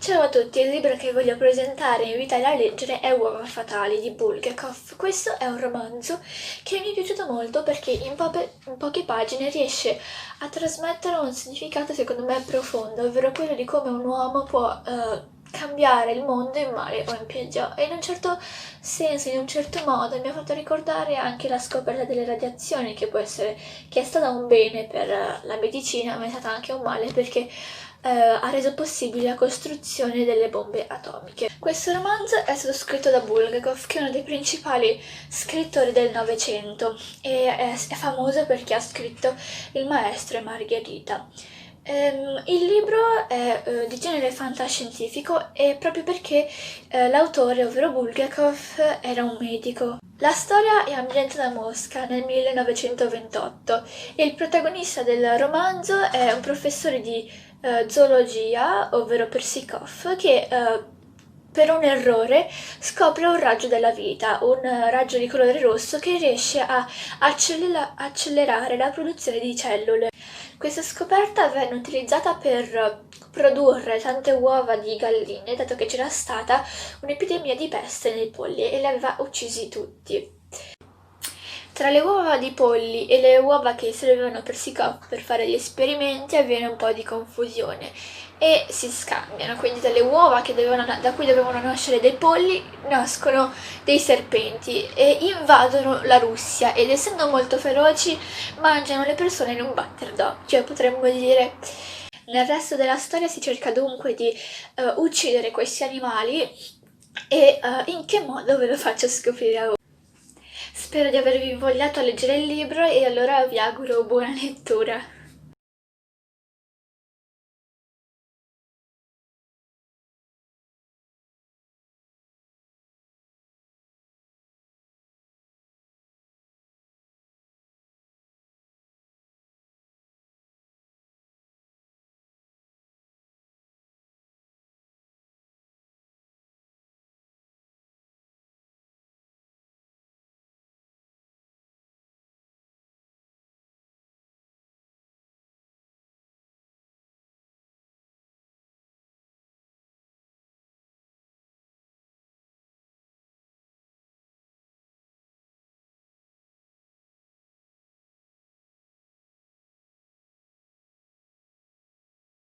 Ciao a tutti, il libro che voglio presentare e invitare a leggere è Uova fatali di Bulgakov. Questo è un romanzo che mi è piaciuto molto perché in poche pagine riesce a trasmettere un significato secondo me profondo, ovvero quello di come un uomo può cambiare il mondo in male o in peggio. E in un certo senso, in un certo modo, mi ha fatto ricordare anche la scoperta delle radiazioni, che è stata un bene per la medicina, ma è stata anche un male perché ha reso possibile la costruzione delle bombe atomiche. Questo romanzo è stato scritto da Bulgakov, che è uno dei principali scrittori del Novecento e è famoso perché ha scritto Il maestro e Margherita. Il libro è di genere fantascientifico e proprio perché l'autore, ovvero Bulgakov, era un medico. La storia è ambientata a Mosca nel 1928 e il protagonista del romanzo è un professore di zoologia, ovvero Persikov, che per un errore scopre un raggio della vita, un raggio di colore rosso che riesce a accelerare la produzione di cellule. Questa scoperta venne utilizzata per produrre tante uova di galline, dato che c'era stata un'epidemia di peste nei polli e li aveva uccisi tutti. Tra le uova di polli e le uova che servivano per Sikov per fare gli esperimenti avviene un po' di confusione e si scambiano, quindi dalle uova da cui dovevano nascere dei polli nascono dei serpenti e invadono la Russia ed essendo molto feroci mangiano le persone in un batter d'occhio, potremmo dire. Nel resto della storia si cerca dunque di uccidere questi animali e in che modo ve lo faccio scoprire a voi. Spero di avervi invogliato a leggere il libro e allora vi auguro buona lettura.